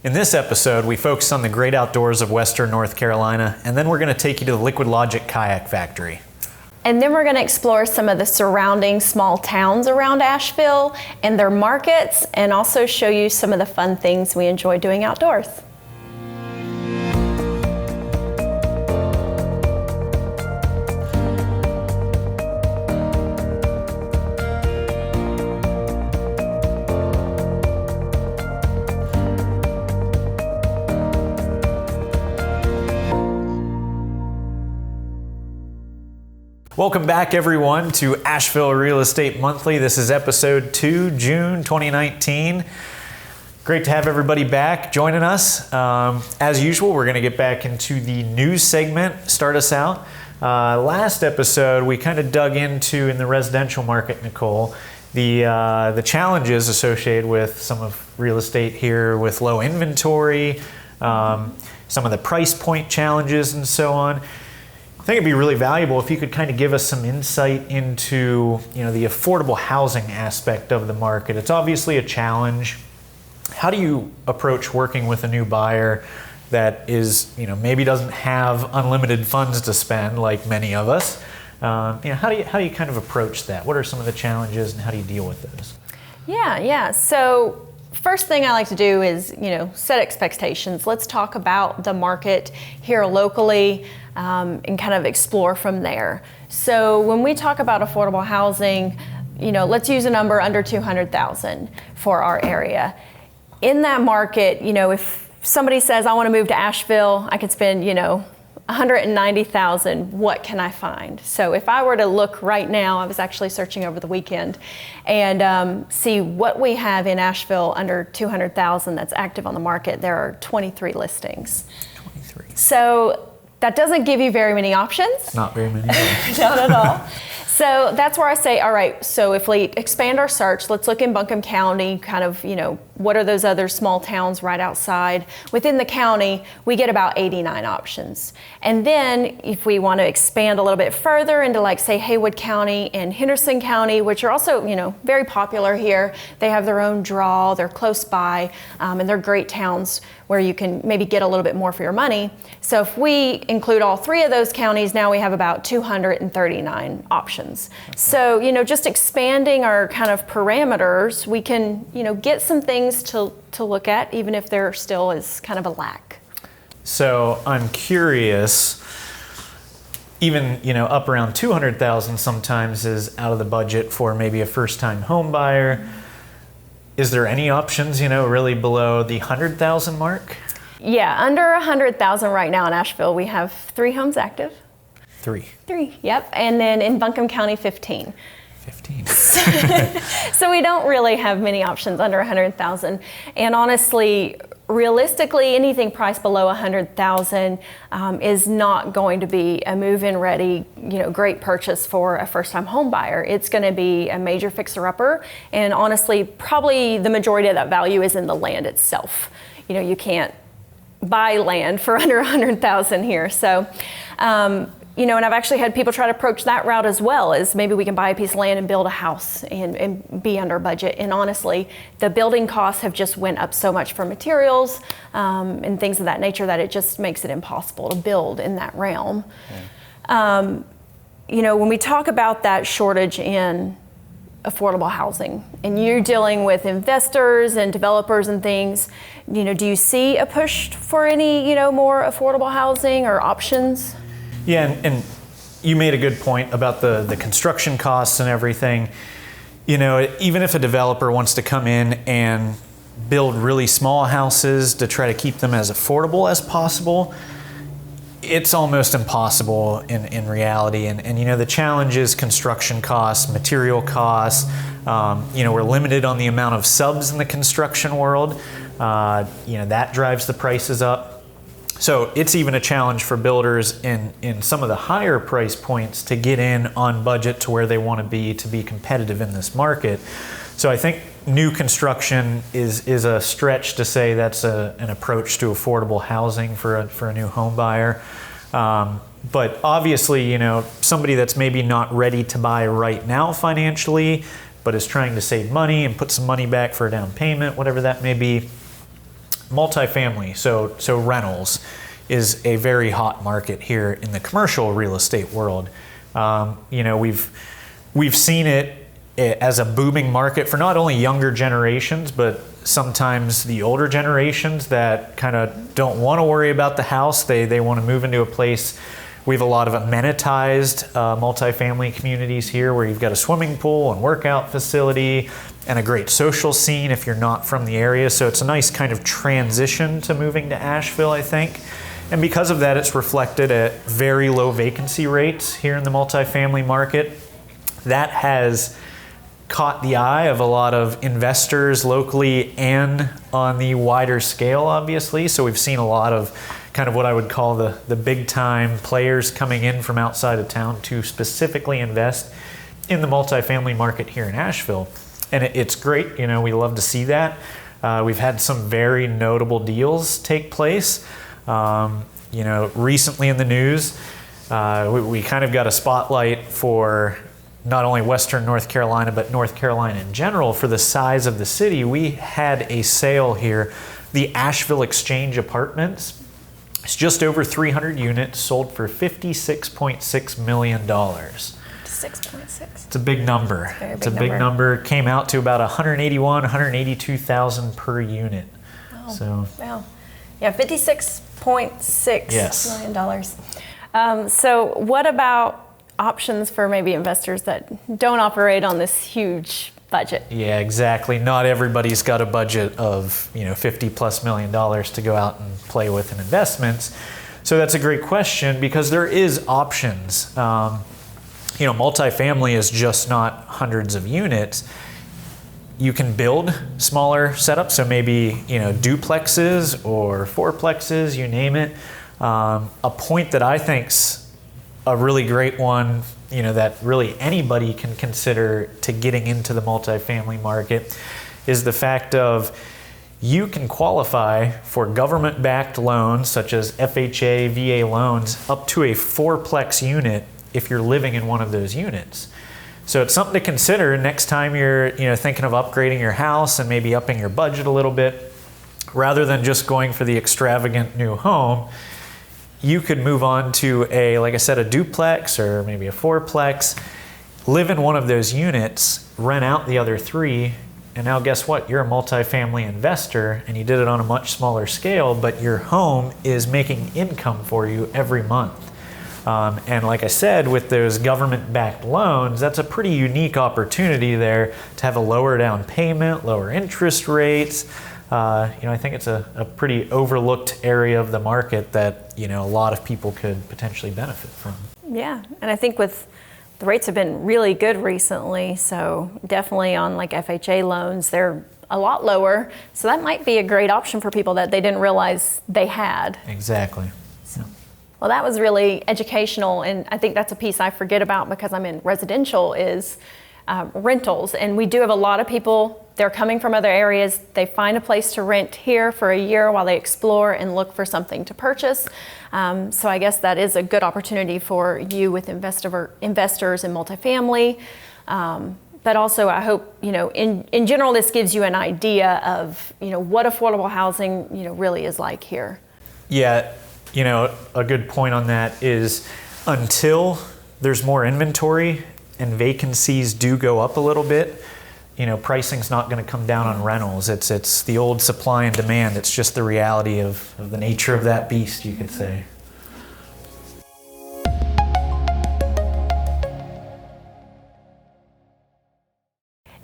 In this episode, we focus on the great outdoors of Western North Carolina, and then we're going to take you to the Liquid Logic Kayak Factory. And then we're going to explore some of the surrounding small towns around Asheville and their markets, and also show you some of the fun things we enjoy doing outdoors. Welcome back, everyone, to Asheville Real Estate Monthly. This is episode 2, June 2019. Great to have everybody back joining us. As usual, we're going to get back into the news segment, start us out. Last episode, we kind of dug into, in the residential market, Nichole, the challenges associated with some of real estate here with low inventory, some of the price point challenges and so on. I think it'd be really valuable if you could kind of give us some insight into, the affordable housing aspect of the market. It's obviously a challenge. How do you approach working with a new buyer that is, maybe doesn't have unlimited funds to spend like many of us? How do you kind of approach that? What are some of the challenges and how do you deal with those? Yeah. So first thing I like to do is, set expectations. Let's talk about the market here locally. And kind of explore from there. So when we talk about affordable housing, let's use a number under 200,000 for our area. In that market, if somebody says, I want to move to Asheville, I could spend, 190,000, what can I find? So if I were to look right now, I was actually searching over the weekend, and see what we have in Asheville under 200,000 that's active on the market, there are 23 listings. 23. So that doesn't give you very many options. Not very many. Not at all. So that's where I say, all right, so if we expand our search, let's look in Buncombe County, kind of, what are those other small towns right outside? Within the county, we get about 89 options. And then if we want to expand a little bit further into, like, say, Haywood County and Henderson County, which are also, very popular here. They have their own draw, they're close by, and they're great towns where you can maybe get a little bit more for your money. So if we include all three of those counties, now we have about 239 options. Okay. So, just expanding our kind of parameters, we can, get some things to look at, even if there still is kind of a lack. So I'm curious, even, up around 200,000 sometimes is out of the budget for maybe a first-time home buyer. Is there any options, really below the 100,000 mark? Yeah, under 100,000 right now in Asheville, we have 3 homes active. 3, yep. And then in Buncombe County, 15. 15. So we don't really have many options under 100,000. And honestly, realistically, anything priced below 100,000 is not going to be a move-in ready, great purchase for a first-time home buyer. It's going to be a major fixer-upper, and honestly, probably the majority of that value is in the land itself. You can't buy land for under 100,000 here. So, and I've actually had people try to approach that route as well, as maybe we can buy a piece of land and build a house and be under budget. And honestly, the building costs have just went up so much for materials and things of that nature that it just makes it impossible to build in that realm. Yeah. When we talk about that shortage in affordable housing, and you're dealing with investors and developers and things, do you see a push for any, more affordable housing or options? Yeah, and you made a good point about the construction costs and everything. Even if a developer wants to come in and build really small houses to try to keep them as affordable as possible, it's almost impossible in reality. And the challenge is construction costs, material costs. We're limited on the amount of subs in the construction world. That drives the prices up. So it's even a challenge for builders in some of the higher price points to get in on budget to where they want to be competitive in this market. So I think new construction is a stretch to say that's an approach to affordable housing for a new home buyer. But obviously, somebody that's maybe not ready to buy right now financially, but is trying to save money and put some money back for a down payment, whatever that may be, multifamily, so rentals, is a very hot market here in the commercial real estate world. We've seen it as a booming market for not only younger generations, but sometimes the older generations that kind of don't want to worry about the house. They want to move into a place. We have a lot of amenitized multifamily communities here where you've got a swimming pool and workout facility and a great social scene if you're not from the area. So it's a nice kind of transition to moving to Asheville, I think. And because of that, it's reflected at very low vacancy rates here in the multifamily market. That has caught the eye of a lot of investors locally and on the wider scale, obviously. So we've seen a lot of kind of what I would call the big time players coming in from outside of town to specifically invest in the multifamily market here in Asheville. And it's great, we love to see that. We've had some very notable deals take place. Recently in the news, we kind of got a spotlight for not only Western North Carolina, but North Carolina in general for the size of the city. We had a sale here, the Asheville Exchange Apartments. It's just over 300 units, sold for $56.6 million. 6.6. It's a big number. It's a big number. Came out to about 182,000 per unit. Wow. So, wow. Yeah, $56.6 million dollars. So what about options for maybe investors that don't operate on this huge budget? Yeah, exactly. Not everybody's got a budget of $50+ million to go out and play with in investments. So that's a great question because there is options. Multifamily is just not hundreds of units. You can build smaller setups, so maybe duplexes or fourplexes, you name it. A point that I think's a really great one, that really anybody can consider to getting into the multifamily market is the fact of you can qualify for government-backed loans such as FHA, VA loans up to a fourplex unit if you're living in one of those units. So it's something to consider next time you're thinking of upgrading your house and maybe upping your budget a little bit. Rather than just going for the extravagant new home, you could move on to like I said, a duplex or maybe a fourplex, live in one of those units, rent out the other three, and now guess what? You're a multifamily investor and you did it on a much smaller scale, but your home is making income for you every month. And like I said, with those government-backed loans, that's a pretty unique opportunity there to have a lower down payment, lower interest rates. I think it's a pretty overlooked area of the market that, a lot of people could potentially benefit from. Yeah, and I think the rates have been really good recently, so definitely on like FHA loans, they're a lot lower. So that might be a great option for people that they didn't realize they had. Exactly. Well, that was really educational, and I think that's a piece I forget about because I'm in residential is rentals, and we do have a lot of people. They're coming from other areas. They find a place to rent here for a year while they explore and look for something to purchase. So I guess that is a good opportunity for you with investors in multifamily. But also I hope, in general, this gives you an idea of, what affordable housing, really is like here. Yeah, a good point on that is until there's more inventory and vacancies do go up a little bit, pricing's not going to come down on rentals. It's the old supply and demand. It's just the reality of the nature of that beast, you could say.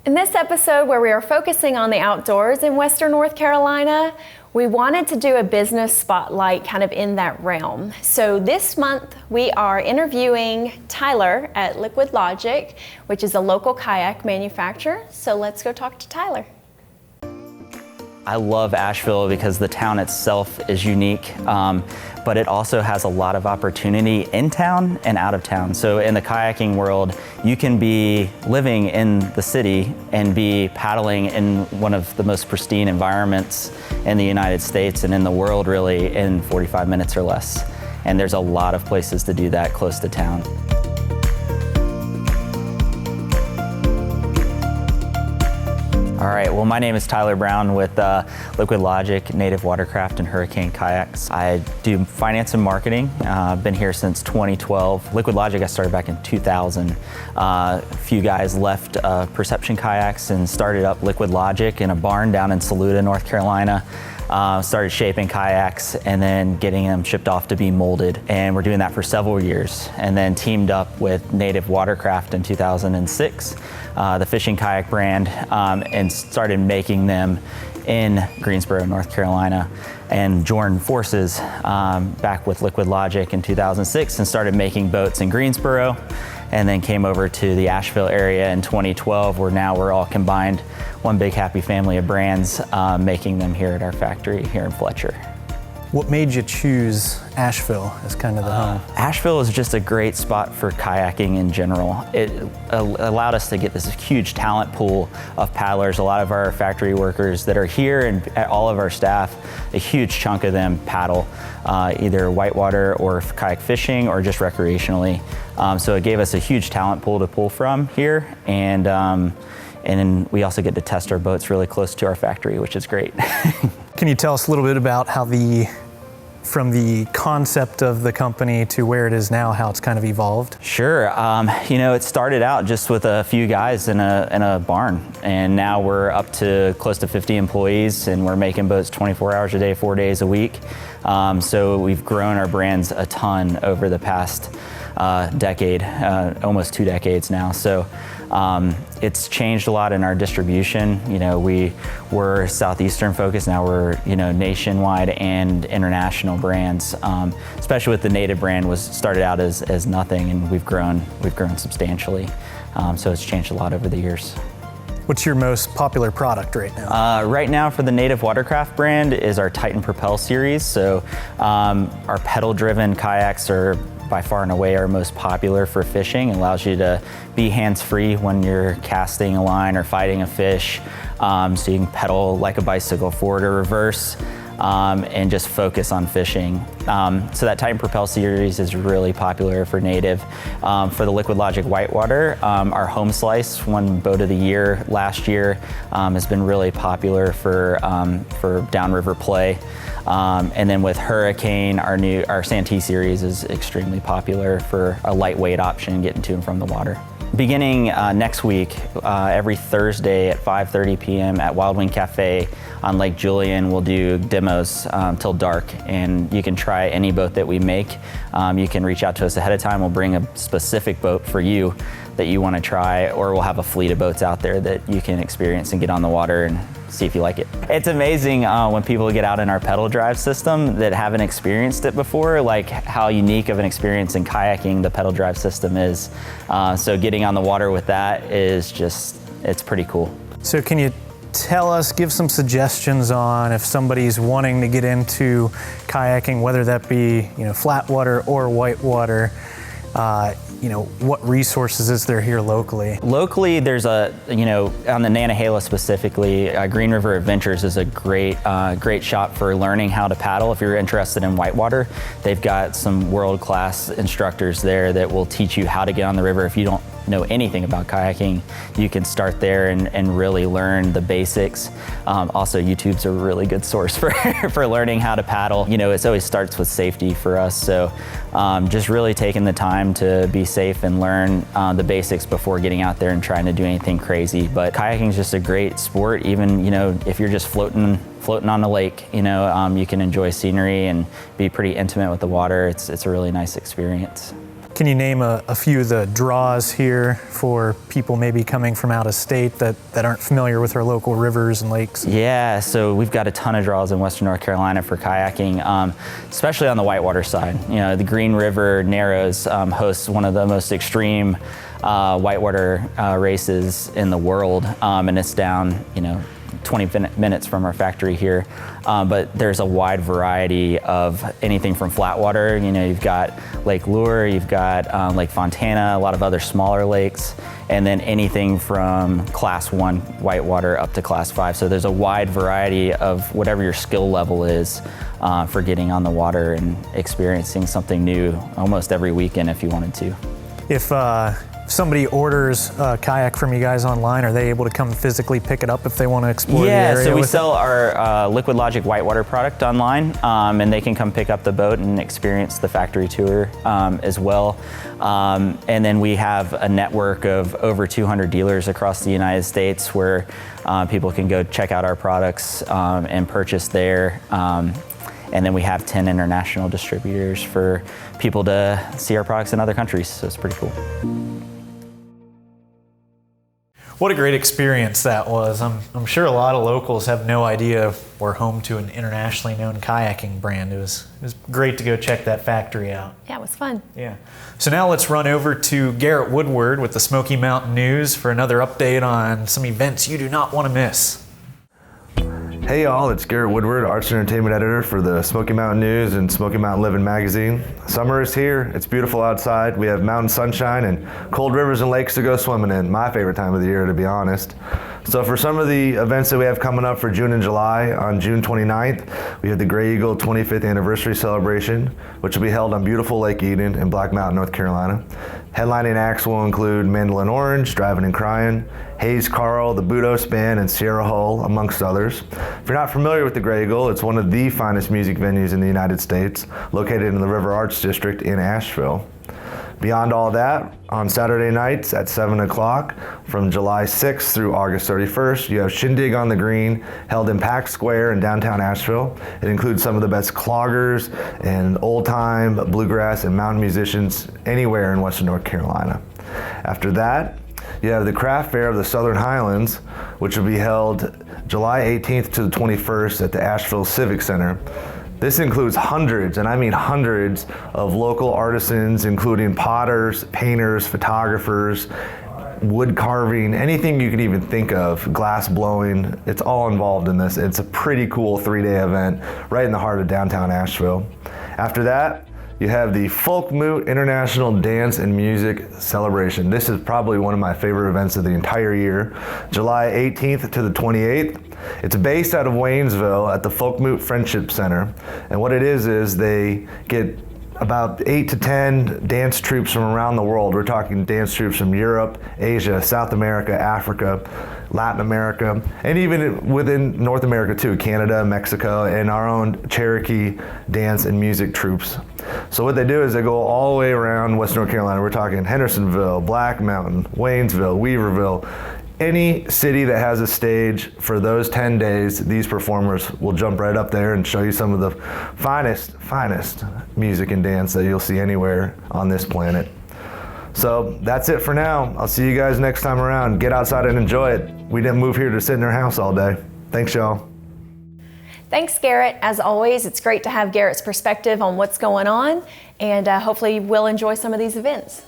In this episode, where we are focusing on the outdoors in Western North Carolina, we wanted to do a business spotlight kind of in that realm. So this month, we are interviewing Tyler at Liquid Logic, which is a local kayak manufacturer. So let's go talk to Tyler. I love Asheville because the town itself is unique, but it also has a lot of opportunity in town and out of town. So in the kayaking world, you can be living in the city and be paddling in one of the most pristine environments in the United States and in the world really in 45 minutes or less. And there's a lot of places to do that close to town. All right. right, well, my name is Tyler Brown with Liquid Logic, Native Watercraft, and Hurricane Kayaks. I do finance and marketing. I've been here since 2012. Liquid Logic I started back in 2000. A few guys left Perception Kayaks and started up Liquid Logic in a barn down in Saluda, North Carolina. Started shaping kayaks and then getting them shipped off to be molded. And we're doing that for several years. And then teamed up with Native Watercraft in 2006, the fishing kayak brand, and started making them in Greensboro, North Carolina, and joined forces back with Liquid Logic in 2006 and started making boats in Greensboro, and then came over to the Asheville area in 2012, where now we're all combined, one big happy family of brands, making them here at our factory here in Fletcher. What made you choose Asheville as kind of the home? Asheville is just a great spot for kayaking in general. It allowed us to get this huge talent pool of paddlers. A lot of our factory workers that are here and all of our staff, a huge chunk of them paddle either whitewater or kayak fishing or just recreationally. So it gave us a huge talent pool to pull from here. And then we also get to test our boats really close to our factory, which is great. Can you tell us a little bit about how from the concept of the company to where it is now, how it's kind of evolved? Sure. It started out just with a few guys in a barn, and now we're up to close to 50 employees, and we're making boats 24 hours a day, 4 days a week. So we've grown our brands a ton over the past decade, almost 2 decades now. So it's changed a lot in our distribution. We were Southeastern focused, now we're nationwide and international brands. Especially with the Native brand, was started out as nothing, and we've grown substantially. So it's changed a lot over the years. What's your most popular product right now? Right now for the Native Watercraft brand is our Titan Propel series. So our pedal-driven kayaks are by far and away our most popular for fishing. It allows you to be hands-free when you're casting a line or fighting a fish. So you can pedal like a bicycle forward or reverse. And just focus on fishing. So that Titan Propel series is really popular for Native. For the Liquid Logic Whitewater, our Home Slice, won Boat of the Year last year, has been really popular for downriver play. And then with Hurricane, our Santee series is extremely popular for a lightweight option getting to and from the water. Beginning next week, every Thursday at 5:30 p.m. at Wild Wing Cafe on Lake Julian, we'll do demos till dark, and you can try any boat that we make. You can reach out to us ahead of time. We'll bring a specific boat for you that you want to try, or we'll have a fleet of boats out there that you can experience and get on the water and see if you like it. It's amazing when people get out in our pedal drive system that haven't experienced it before, like how unique of an experience in kayaking the pedal drive system is. So getting on the water with that is it's pretty cool. So can you give some suggestions on if somebody's wanting to get into kayaking, whether that be flat water or whitewater, what resources is there here locally? Locally, there's on the Nichole specifically, Green River Adventures is a great shop for learning how to paddle. If you're interested in whitewater, they've got some world-class instructors there that will teach you how to get on the river. If you don't know anything about kayaking, you can start there and really learn the basics. Also, YouTube's a really good source for learning how to paddle. It always starts with safety for us. So just really taking the time to be safe and learn the basics before getting out there and trying to do anything crazy. But kayaking is just a great sport. Even if you're just floating on a lake, you can enjoy scenery and be pretty intimate with the water. It's a really nice experience. Can you name a few of the draws here for people maybe coming from out of state that aren't familiar with our local rivers and lakes? Yeah, so we've got a ton of draws in Western North Carolina for kayaking, especially on the whitewater side. The Green River Narrows hosts one of the most extreme whitewater races in the world, and it's down, 20 minutes from our factory here. But there's a wide variety of anything from flat water. You've got Lake Lure, you've got Lake Fontana, a lot of other smaller lakes, and then anything from class 1 whitewater up to class 5. So there's a wide variety of whatever your skill level is for getting on the water and experiencing something new almost every weekend if you wanted to. If somebody orders a kayak from you guys online, are they able to come physically pick it up if they want to explore the area? Yeah, so we with sell our Liquid Logic whitewater product online, and they can come pick up the boat and experience the factory tour as well. And then we have a network of over 200 dealers across the United States where people can go check out our products and purchase there. And then we have 10 international distributors for people to see our products in other countries, so it's pretty cool. What a great experience that was. I'm sure a lot of locals have no idea we're home to an internationally known kayaking brand. It was great to go check that factory out. Yeah, it was fun. Yeah. So now let's run over to Garrett Woodward with the Smoky Mountain News for another update on some events you do not want to miss. Hey y'all, it's Garrett Woodward, Arts and Entertainment Editor for the Smoky Mountain News and Smoky Mountain Living magazine. Summer is here, it's beautiful outside, we have mountain sunshine and cold rivers and lakes to go swimming in. My favorite time of the year, to be honest. So for some of the events that we have coming up for June and July, on June 29th, we have the Gray Eagle 25th Anniversary Celebration, which will be held on beautiful Lake Eden in Black Mountain, North Carolina. Headlining acts will include Mandolin Orange, Driving and Crying, Hayes Carl, the Budos Band, and Sierra Hull, amongst others. If you're not familiar with the Gray Eagle, it's one of the finest music venues in the United States, located in the River Arts District in Asheville. Beyond all that, on Saturday nights at 7 o'clock, from July 6th through August 31st, you have Shindig on the Green, held in Pack Square in downtown Asheville. It includes some of the best cloggers and old-time bluegrass and mountain musicians anywhere in Western North Carolina. After that, you have the Craft Fair of the Southern Highlands, which will be held July 18th to the 21st at the Asheville Civic Center. This includes hundreds, and I mean hundreds, of local artisans, including potters, painters, photographers, wood carving, anything you could even think of, glass blowing. It's all involved in this. It's a pretty cool 3-day event right in the heart of downtown Asheville. After that, you have the Folk Moot International Dance and Music Celebration. This is probably one of my favorite events of the entire year. July 18th to the 28th. It's based out of Waynesville at the Folk Moot Friendship Center. And what it is they get about 8 to 10 dance troupes from around the world. We're talking dance troupes from Europe, Asia, South America, Africa, Latin America, and even within North America too, Canada, Mexico, and our own Cherokee dance and music troupes. So what they do is they go all the way around Western North Carolina. We're talking Hendersonville, Black Mountain, Waynesville, Weaverville. Any city that has a stage for those 10 days, these performers will jump right up there and show you some of the finest music and dance that you'll see anywhere on this planet. So that's it for now. I'll see you guys next time around. Get outside and enjoy it. We didn't move here to sit in our house all day. Thanks, y'all. Thanks, Garrett. As always, it's great to have Garrett's perspective on what's going on, and hopefully we'll enjoy some of these events.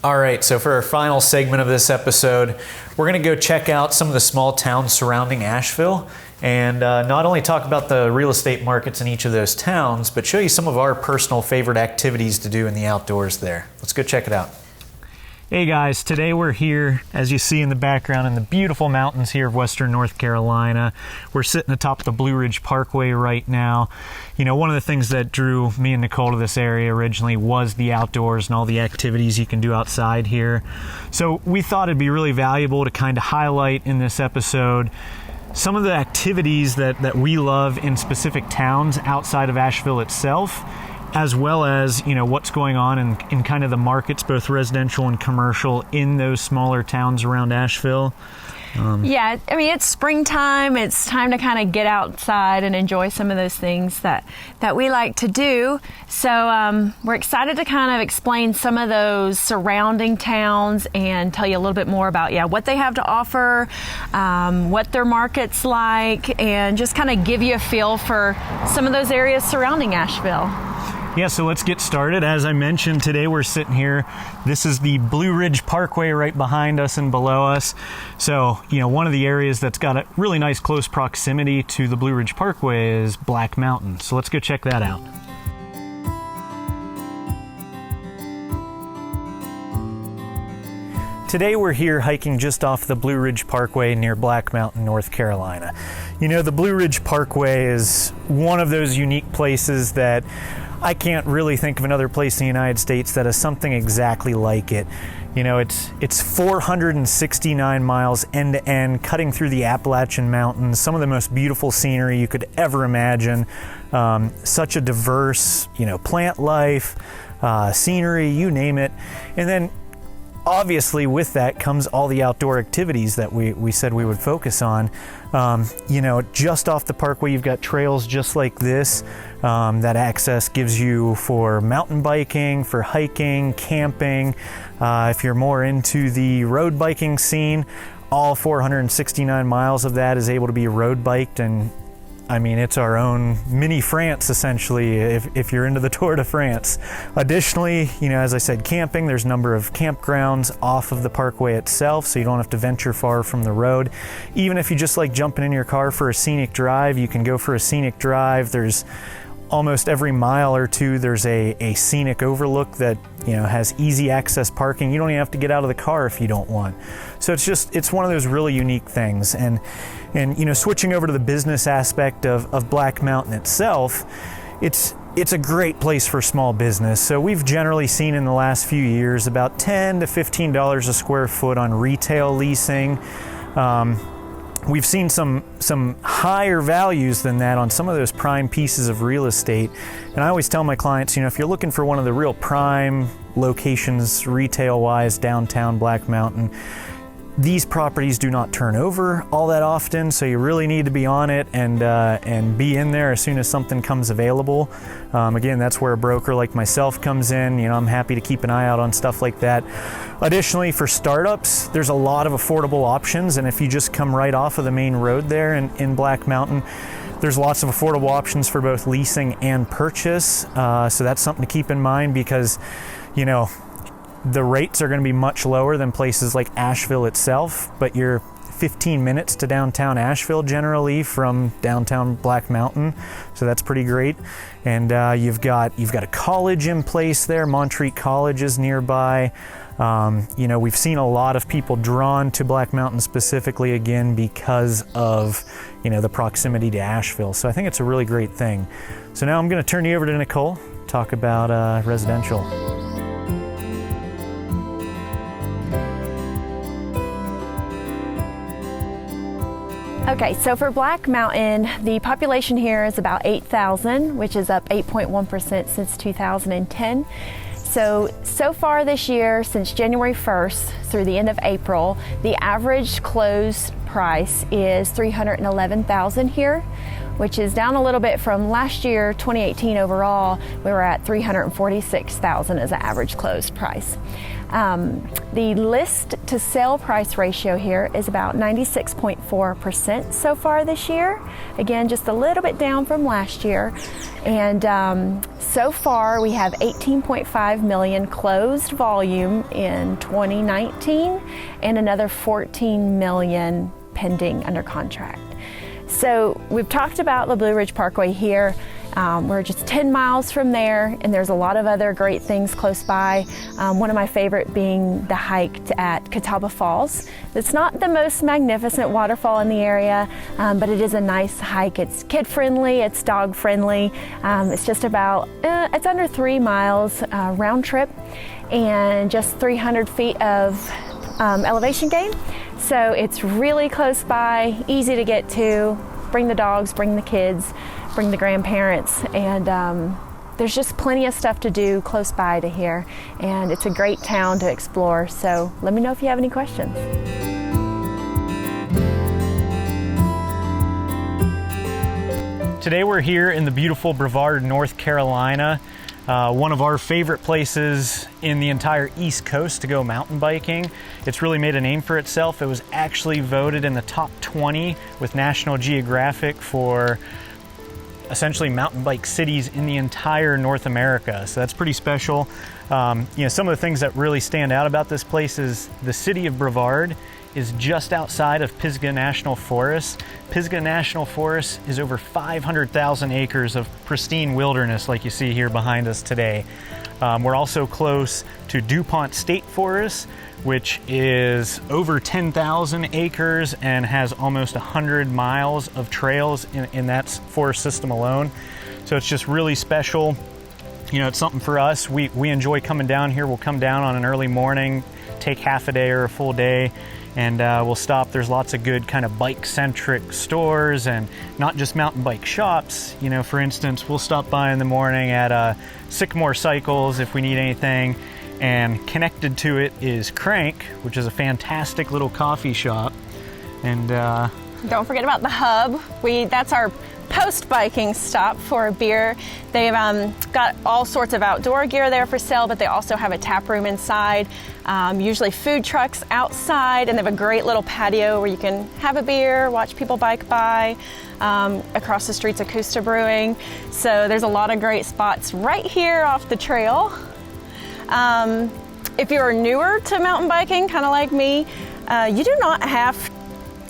All right, so for our final segment of this episode, we're going to go check out some of the small towns surrounding Asheville and not only talk about the real estate markets in each of those towns, but show you some of our personal favorite activities to do in the outdoors there. Let's go check it out. Hey guys, today we're here, as you see in the background, in the beautiful mountains here of Western North Carolina. We're sitting atop the Blue Ridge Parkway right now. You know, one of the things that drew me and Nichole to this area originally was the outdoors and all the activities you can do outside here. So we thought it'd be really valuable to kind of highlight in this episode some of the activities that we love in specific towns outside of Asheville itself, as well as, you know, what's going on in kind of the markets, both residential and commercial, in those smaller towns around Asheville. Yeah, I mean, it's springtime. It's time to kind of get outside and enjoy some of those things that we like to do. So we're excited to kind of explain some of those surrounding towns and tell you a little bit more about, what they have to offer, what their market's like, and just kind of give you a feel for some of those areas surrounding Asheville. Yeah, so let's get started. As I mentioned, today we're sitting here. This is the Blue Ridge Parkway right behind us and below us. So, you know, one of the areas that's got a really nice close proximity to the Blue Ridge Parkway is Black Mountain. So let's go check that out. Today we're here hiking just off the Blue Ridge Parkway near Black Mountain, North Carolina. You know, the Blue Ridge Parkway is one of those unique places that I can't really think of another place in the United States that has something exactly like it. You know, it's 469 miles end to end, cutting through the Appalachian Mountains, some of the most beautiful scenery you could ever imagine. Such a diverse, plant life, scenery, you name it. And then obviously with that comes all the outdoor activities that we said we would focus on. Just off the parkway, you've got trails just like this. That access gives you for mountain biking, for hiking, camping. If you're more into the road biking scene, all 469 miles of that is able to be road biked, and I mean, it's our own mini France, essentially, if you're into the Tour de France. Additionally, as I said, camping, there's a number of campgrounds off of the parkway itself, so you don't have to venture far from the road. Even if you just like jumping in your car for a scenic drive, you can go for a scenic drive. There's almost every mile or two, there's a scenic overlook that has easy access parking. You don't even have to get out of the car if you don't want. So it's one of those really unique things. And switching over to the business aspect of Black Mountain itself, it's a great place for small business. So we've generally seen in the last few years about $10 to $15 a square foot on retail leasing. We've seen some higher values than that on some of those prime pieces of real estate. And I always tell my clients, if you're looking for one of the real prime locations retail-wise downtown Black Mountain, these properties do not turn over all that often, so you really need to be on it and be in there as soon as something comes available. Again, that's where a broker like myself comes in. I'm happy to keep an eye out on stuff like that. Additionally, for startups, there's a lot of affordable options, and if you just come right off of the main road there in Black Mountain, there's lots of affordable options for both leasing and purchase. So that's something to keep in mind because, the rates are going to be much lower than places like Asheville itself, but you're 15 minutes to downtown Asheville generally from downtown Black Mountain, so that's pretty great. And you've got a college in place there. Montreat College is nearby. We've seen a lot of people drawn to Black Mountain specifically again because of the proximity to Asheville. So I think it's a really great thing. So now I'm going to turn you over to Nichole, talk about residential. Okay, so for Black Mountain, the population here is about 8,000, which is up 8.1% since 2010. So far this year, since January 1st through the end of April, the average closed price is $311,000 here, which is down a little bit from last year, 2018 overall. We were at $346,000 as an average closed price. The list to sale price ratio here is about 96.4% so far this year. Again, just a little bit down from last year. And so far we have 18.5 million closed volume in 2019 and another 14 million pending under contract. So we've talked about the Blue Ridge Parkway here. We're just 10 miles from there, and there's a lot of other great things close by. One of my favorite being the hike at Catawba Falls. It's not the most magnificent waterfall in the area, but it is a nice hike. It's kid-friendly, it's dog-friendly. It's just about, it's under 3 miles round trip and just 300 feet of elevation gain. So it's really close by, easy to get to. Bring the dogs, bring the kids, bring the grandparents, and there's just plenty of stuff to do close by to here, and it's a great town to explore. So let me know if you have any questions. Today we're here in the beautiful Brevard, North Carolina. One of our favorite places in the entire East Coast to go mountain biking. It's really made a name for itself. It was actually voted in the top 20 with National Geographic for essentially mountain bike cities in the entire North America. So that's pretty special. Some of the things that really stand out about this place is the city of Brevard is just outside of Pisgah National Forest. Pisgah National Forest is over 500,000 acres of pristine wilderness like you see here behind us today. We're also close to DuPont State Forest, which is over 10,000 acres and has almost 100 miles of trails in that forest system alone. So it's just really special. You know, it's something for us. We enjoy coming down here. We'll come down on an early morning, take half a day or a full day, and we'll stop. There's lots of good kind of bike-centric stores and not just mountain bike shops. You know, for instance, we'll stop by in the morning at Sycamore Cycles if we need anything. And connected to it is Crank, which is a fantastic little coffee shop. And don't forget about the Hub. That's our post-biking stop for a beer. They've got all sorts of outdoor gear there for sale, but they also have a tap room inside, usually food trucks outside, and they have a great little patio where you can have a beer, watch people bike by. Across the street's Acosta Brewing. So there's a lot of great spots right here off the trail. If you're newer to mountain biking, kind of like me, you don't have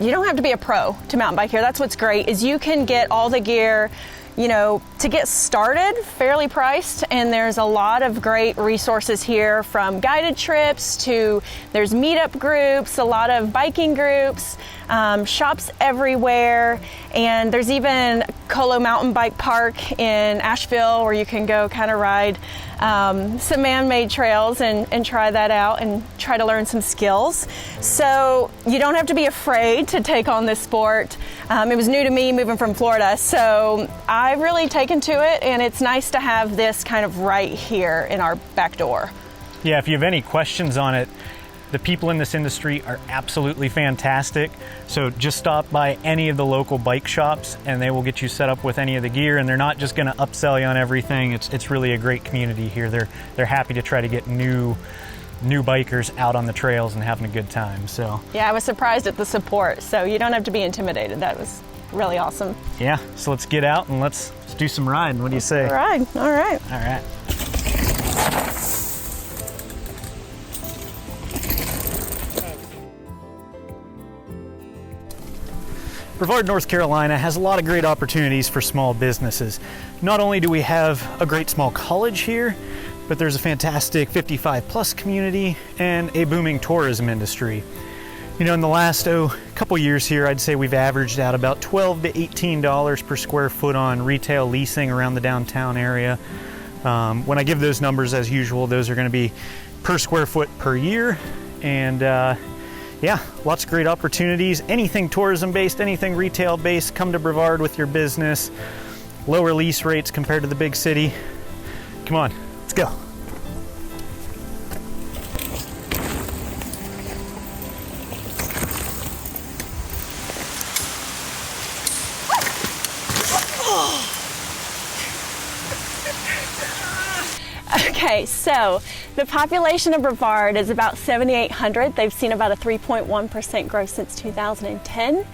to be a pro to mountain bike here. That's what's great, is you can get all the gear, you know, to get started fairly priced, and there's a lot of great resources here, from guided trips to there's meetup groups, a lot of biking groups, shops everywhere, and there's even Colo Mountain Bike Park in Asheville where you can go kind of ride some man-made trails and try that out and try to learn some skills. So you don't have to be afraid to take on this sport. It was new to me moving from Florida, so I've really taken to it, and it's nice to have this kind of right here in our back door. yeah, if you have any questions on it, the people in this industry are absolutely fantastic. So just stop by any of the local bike shops and they will get you set up with any of the gear, and they're not just going to upsell you on everything. It's really a great community here. They're happy to try to get new bikers out on the trails and having a good time. So yeah, I was surprised at the support, so you don't have to be intimidated. That was really awesome. yeah, so let's get out and let's do some riding. What do you say? All right. All right. Brevard, North Carolina has a lot of great opportunities for small businesses. Not only do we have a great small college here, but there's a fantastic 55+ community and a booming tourism industry. You know, in the last couple years here, I'd say we've averaged out about $12 to $18 per square foot on retail leasing around the downtown area. When I give those numbers, as usual, those are going to be per square foot per year. And yeah, lots of great opportunities. Anything tourism based, anything retail based, come to Brevard with your business. Lower lease rates compared to the big city. Come on, let's go. Okay, so the population of Brevard is about 7,800. They've seen about a 3.1% growth since 2010.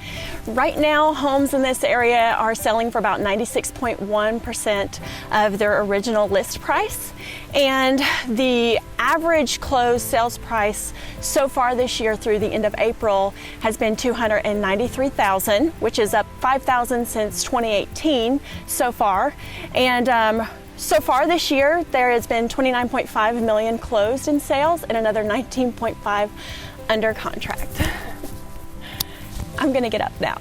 Right now, homes in this area are selling for about 96.1% of their original list price. And the average closed sales price so far this year through the end of April has been $293,000, which is up $5,000 since 2018 so far. And so far this year, there has been 29.5 million closed in sales and another 19.5 under contract. I'm gonna get up now.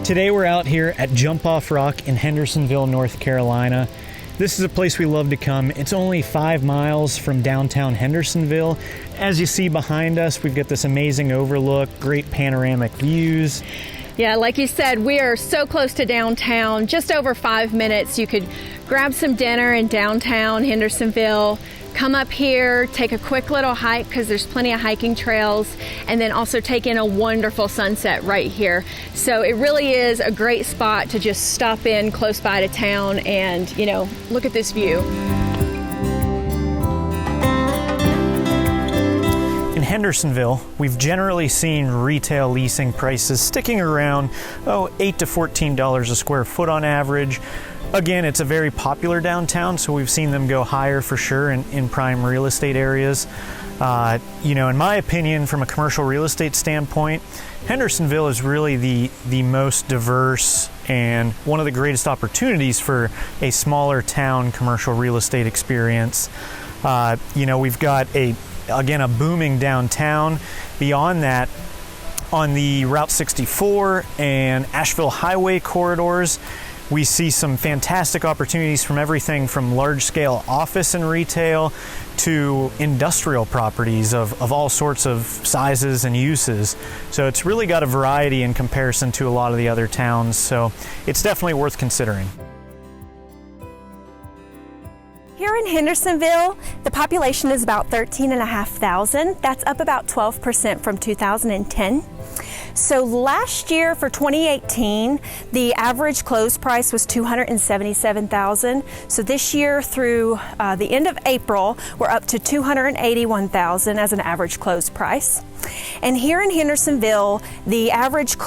Today we're out here at Jump Off Rock in Hendersonville, North Carolina. This is a place we love to come. It's only 5 miles from downtown Hendersonville. As you see behind us, we've got this amazing overlook, great panoramic views. Yeah, like you said, we are so close to downtown, just over 5 minutes. You could grab some dinner in downtown Hendersonville, come up here, take a quick little hike because there's plenty of hiking trails, and then also take in a wonderful sunset right here. So it really is a great spot to just stop in close by to town and, you know, look at this view. In Hendersonville, we've generally seen retail leasing prices sticking around $8 to $14 a square foot on average. Again, it's a very popular downtown, so we've seen them go higher for sure in prime real estate areas. In my opinion, from a commercial real estate standpoint, Hendersonville is really the most diverse and one of the greatest opportunities for a smaller town commercial real estate experience. We've got a booming downtown. Beyond that, on the Route 64 and Asheville Highway corridors, we see some fantastic opportunities from everything from large-scale office and retail to industrial properties of all sorts of sizes and uses. So it's really got a variety in comparison to a lot of the other towns, so it's definitely worth considering. Here in Hendersonville, the population is about 13,500. That's up about 12% from 2010. So last year for 2018, the average close price was $277,000. So this year through the end of April, we're up to $281,000 as an average close price. And here in Hendersonville, the average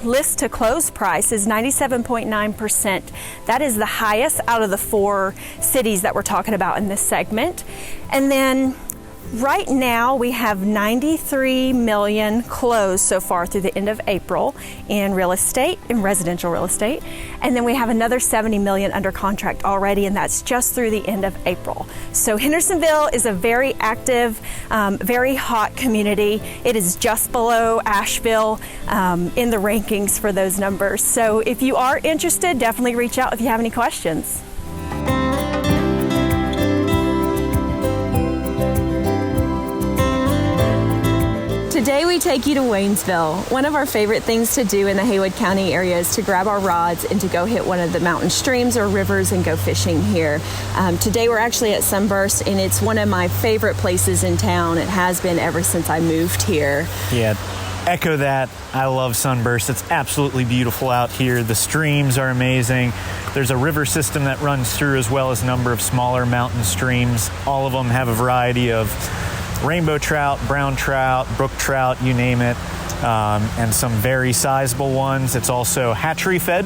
list to close price is 97.9%. That is the highest out of the 4 cities that we're talking about in this segment. And then right now, we have 93 million closed so far through the end of April in real estate, in residential real estate. And then we have another 70 million under contract already, and that's just through the end of April. So Hendersonville is a very active, very hot community. It is just below Asheville in the rankings for those numbers. So if you are interested, definitely reach out if you have any questions. Today we take you to Waynesville. One of our favorite things to do in the Haywood County area is to grab our rods and to go hit one of the mountain streams or rivers and go fishing here. Today we're actually at Sunburst, and it's one of my favorite places in town. It has been ever since I moved here. Yeah, echo that. I love Sunburst. It's absolutely beautiful out here. The streams are amazing. There's a river system that runs through, as well as a number of smaller mountain streams. All of them have a variety of rainbow trout, brown trout, brook trout, you name it, and some very sizable ones. It's also hatchery fed,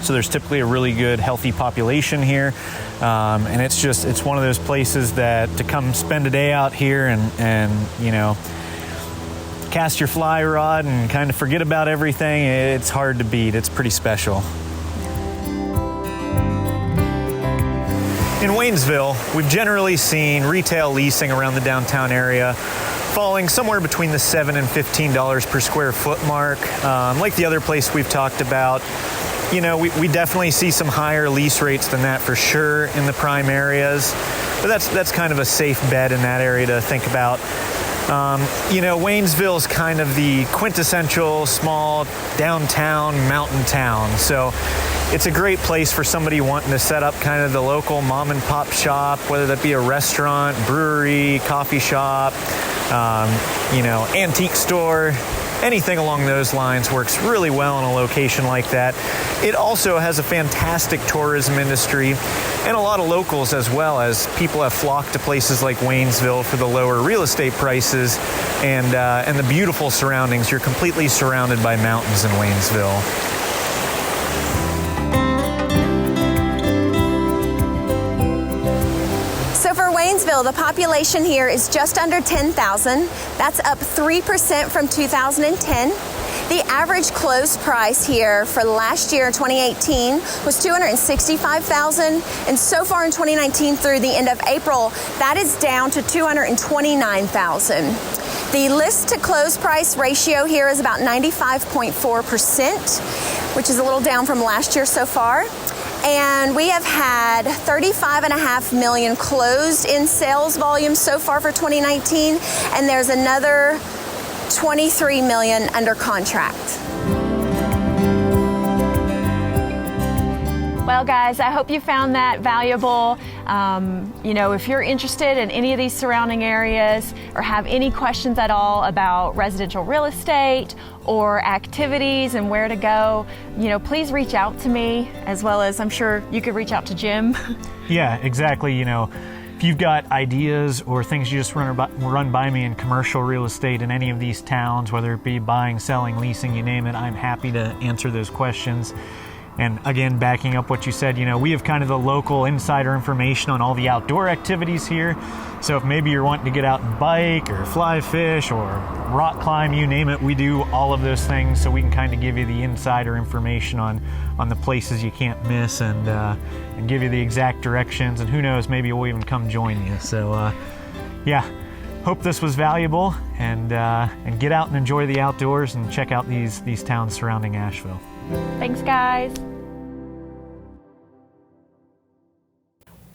so there's typically a really good, healthy population here. And it's one of those places that to come spend a day out here and cast your fly rod and kind of forget about everything, it's hard to beat. It's pretty special. In Waynesville, we've generally seen retail leasing around the downtown area falling somewhere between the $7 and $15 per square foot mark. Like the other place we've talked about, we definitely see some higher lease rates than that for sure in the prime areas, but that's kind of a safe bet in that area to think about. Waynesville is kind of the quintessential small downtown mountain town, so it's a great place for somebody wanting to set up kind of the local mom and pop shop, whether that be a restaurant, brewery, coffee shop, antique store. Anything along those lines works really well in a location like that. It also has a fantastic tourism industry and a lot of locals as well, as people have flocked to places like Waynesville for the lower real estate prices and the beautiful surroundings. You're completely surrounded by mountains in Waynesville. Waynesville, the population here is just under 10,000. That's up 3% from 2010. The average close price here for last year, 2018, was $265,000, and so far in 2019 through the end of April, that is down to $229,000. The list to close price ratio here is about 95.4%, which is a little down from last year so far. And we have had 35.5 million closed in sales volume so far for 2019, and there's another 23 million under contract. Well, guys, I hope you found that valuable. If you're interested in any of these surrounding areas or have any questions at all about residential real estate or activities and where to go, please reach out to me, as well as I'm sure you could reach out to Jim. Yeah, exactly. if you've got ideas or things you just run by me in commercial real estate in any of these towns, whether it be buying, selling, leasing, you name it, I'm happy to answer those questions. And again, backing up what you said, we have kind of the local insider information on all the outdoor activities here. So if maybe you're wanting to get out and bike or fly fish or rock climb, you name it, we do all of those things, so we can kind of give you the insider information on the places you can't miss, and give you the exact directions, and who knows, maybe we'll even come join you. So yeah, hope this was valuable, and get out and enjoy the outdoors and check out these towns surrounding Asheville. Thanks, guys.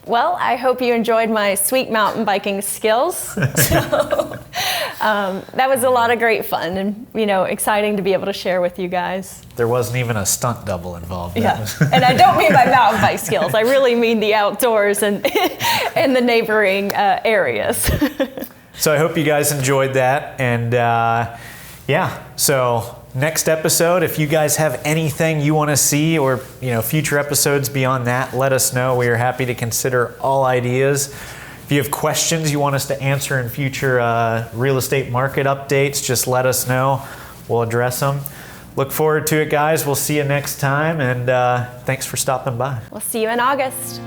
Well, I hope you enjoyed my sweet mountain biking skills. That was a lot of great fun, and exciting to be able to share with you guys. There wasn't even a stunt double involved. Yeah, and I don't mean by mountain bike skills. I really mean the outdoors and the neighboring areas. So I hope you guys enjoyed that, and yeah. So next episode, if you guys have anything you want to see, or future episodes beyond that, let us know. We are happy to consider all ideas. If you have questions you want us to answer in future real estate market updates, just let us know. We'll address them. Look forward to it, guys. We'll see you next time, and thanks for stopping by. We'll see you in August.